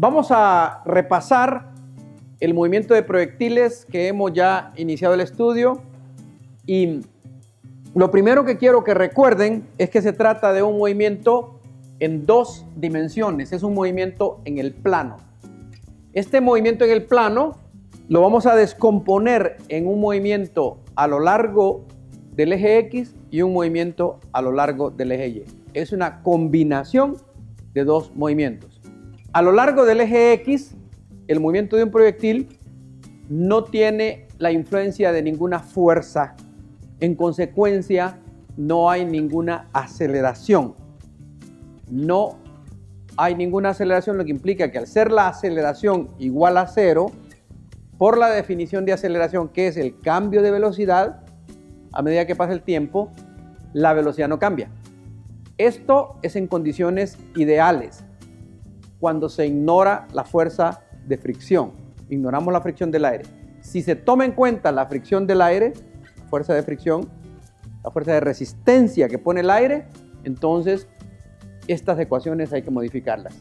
Vamos a repasar el movimiento de proyectiles que hemos ya iniciado el estudio, y lo primero que quiero que recuerden es que se trata de un movimiento en dos dimensiones, es un movimiento en el plano. Este movimiento en el plano lo vamos a descomponer en un movimiento a lo largo del eje X y un movimiento a lo largo del eje Y. Es una combinación de dos movimientos. A lo largo del eje X, el movimiento de un proyectil no tiene la influencia de ninguna fuerza. En consecuencia, no hay ninguna aceleración. No hay ninguna aceleración, lo que implica que al ser la aceleración igual a cero, por la definición de aceleración, que es el cambio de velocidad, a medida que pasa el tiempo, la velocidad no cambia. Esto es en condiciones ideales, cuando se ignora la fuerza de fricción. Ignoramos la fricción del aire. Si se toma en cuenta la fricción del aire, la fuerza de fricción, la fuerza de resistencia que pone el aire, entonces estas ecuaciones hay que modificarlas.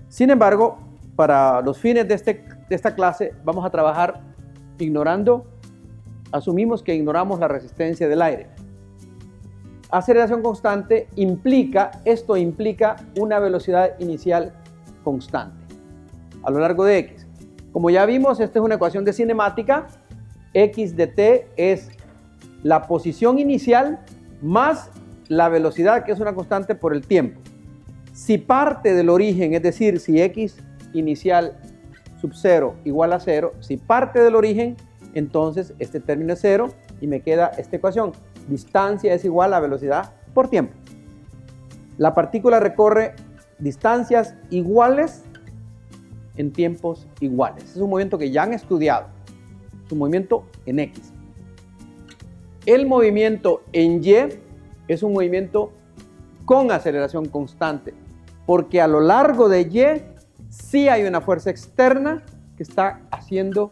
Sin embargo, para los fines de esta clase vamos a trabajar asumimos que ignoramos la resistencia del aire. Aceleración constante implica una velocidad inicial constante a lo largo de X. Como ya vimos, esta es una ecuación de cinemática. X de t es la posición inicial más la velocidad, que es una constante, por el tiempo. Si parte del origen, es decir, si X inicial sub 0 igual a 0, si parte del origen, entonces este término es 0 y me queda esta ecuación. Distancia es igual a velocidad por tiempo. La partícula recorre distancias iguales en tiempos iguales. Es un movimiento que ya han estudiado. Es un movimiento en X. El movimiento en Y es un movimiento con aceleración constante, porque a lo largo de Y sí hay una fuerza externa que está haciendo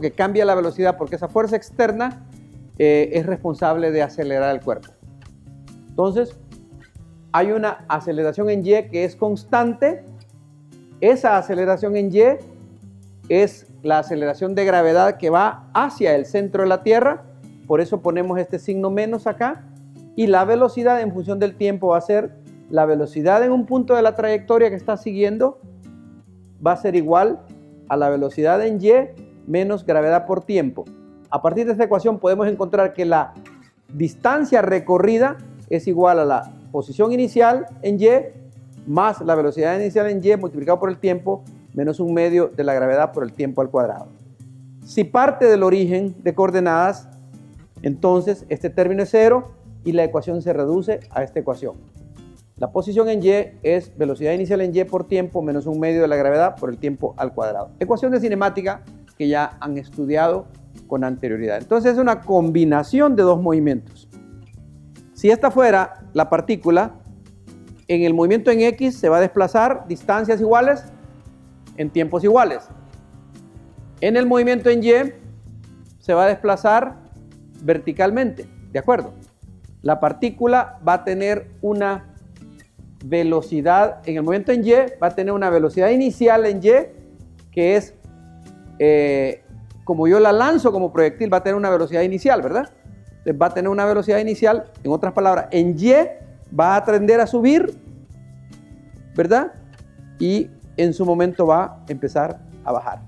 que cambie la velocidad, porque esa fuerza externa es responsable de acelerar el cuerpo. Entonces, hay una aceleración en Y que es constante. Esa aceleración en Y es la aceleración de gravedad que va hacia el centro de la Tierra, por eso ponemos este signo menos acá, y la velocidad en función del tiempo va a ser la velocidad en un punto de la trayectoria que está siguiendo, va a ser igual a la velocidad en Y menos gravedad por tiempo. A partir de esta ecuación podemos encontrar que la distancia recorrida es igual a la posición inicial en Y más la velocidad inicial en Y multiplicado por el tiempo menos un medio de la gravedad por el tiempo al cuadrado. Si parte del origen de coordenadas, entonces este término es 0 y la ecuación se reduce a esta ecuación. La posición en Y es velocidad inicial en Y por tiempo menos un medio de la gravedad por el tiempo al cuadrado. Ecuación de cinemática que ya han estudiado con anterioridad. Entonces es una combinación de dos movimientos. Si esta fuera la partícula, en el movimiento en X se va a desplazar distancias iguales en tiempos iguales. En el movimiento en Y se va a desplazar verticalmente, ¿de acuerdo? La partícula va a tener una velocidad, en el movimiento en Y va a tener una velocidad inicial en Y que es, como yo la lanzo como proyectil, va a tener una velocidad inicial, ¿verdad? Entonces va a tener una velocidad inicial, en otras palabras, en Y va a tender a subir, ¿verdad? Y en su momento va a empezar a bajar.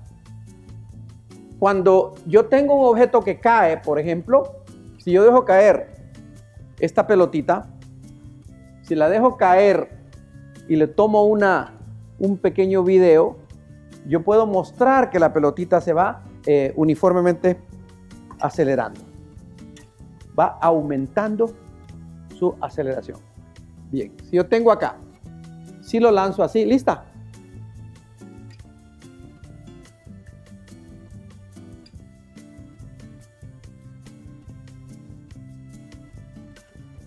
Cuando yo tengo un objeto que cae, por ejemplo, si yo dejo caer esta pelotita, si la dejo caer y le tomo un pequeño video, yo puedo mostrar que la pelotita se va uniformemente acelerando. Va aumentando su aceleración. Bien, si yo tengo acá, si lo lanzo así, ¿lista?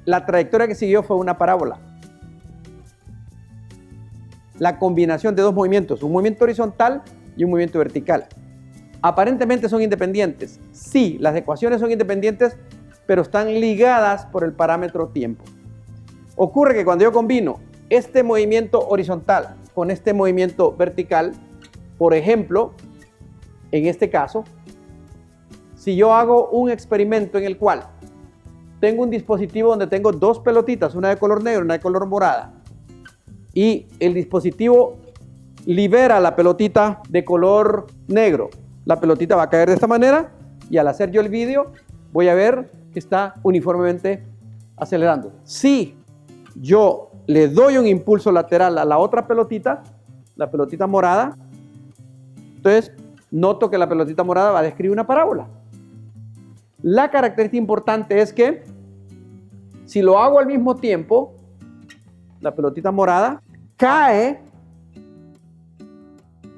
La trayectoria que siguió fue una parábola. La combinación de dos movimientos, un movimiento horizontal y un movimiento vertical. Aparentemente son independientes. Sí, las ecuaciones son independientes, pero están ligadas por el parámetro tiempo. Ocurre que cuando yo combino este movimiento horizontal con este movimiento vertical. Por ejemplo, en este caso, si yo hago un experimento en el cual tengo un dispositivo donde tengo dos pelotitas, una de color negro y una de color morada, y el dispositivo libera la pelotita de color negro, la pelotita va a caer de esta manera y al hacer yo el vídeo voy a ver que está uniformemente acelerando. Si yo le doy un impulso lateral a la otra pelotita, la pelotita morada, entonces noto que la pelotita morada va a describir una parábola. La característica importante es que si lo hago al mismo tiempo, la pelotita morada cae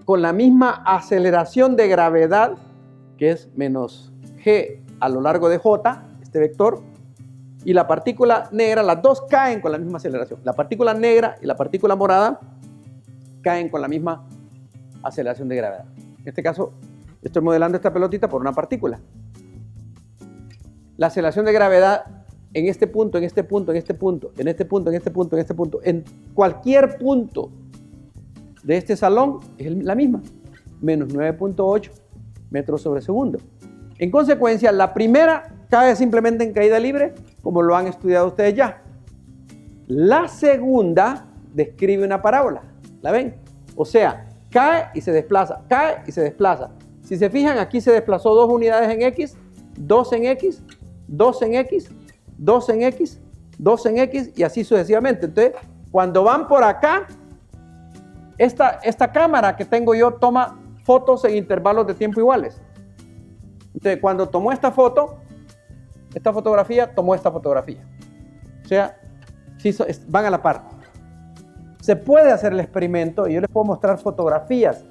con la misma aceleración de gravedad, que es menos g a lo largo de j, este vector, y la partícula negra, las dos caen con la misma aceleración. La partícula negra y la partícula morada caen con la misma aceleración de gravedad. En este caso, estoy modelando esta pelotita por una partícula. La aceleración de gravedad en este punto, en este punto, en este punto, en este punto, en este punto, en este punto, en cualquier punto de este salón es la misma, menos 9.8 metros sobre segundo. En consecuencia, la primera cae simplemente en caída libre, como lo han estudiado ustedes ya. La segunda describe una parábola, ¿la ven? O sea, cae y se desplaza, cae y se desplaza. Si se fijan, aquí se desplazó 2 unidades en X, 2 en X, 2 en X, 2 en X, 2 en X y así sucesivamente. Entonces, cuando van por acá, esta cámara que tengo yo toma fotos en intervalos de tiempo iguales. Entonces, cuando tomó esta fotografía, tomó esta fotografía. O sea, sí, van a la par. Se puede hacer el experimento y yo les puedo mostrar fotografías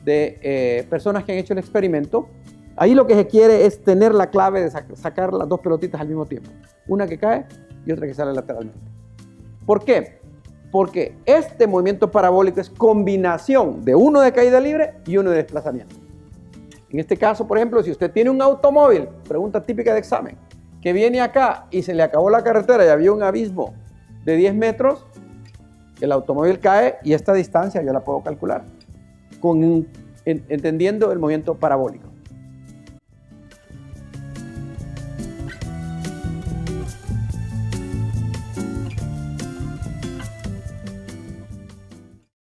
de personas que han hecho el experimento. Ahí lo que se quiere es tener la clave de sacar las dos pelotitas al mismo tiempo. Una que cae y otra que sale lateralmente. ¿Por qué? Porque este movimiento parabólico es combinación de uno de caída libre y uno de desplazamiento. En este caso, por ejemplo, si usted tiene un automóvil, pregunta típica de examen, que viene acá y se le acabó la carretera y había un abismo de 10 metros, el automóvil cae y esta distancia yo la puedo calcular entendiendo el movimiento parabólico.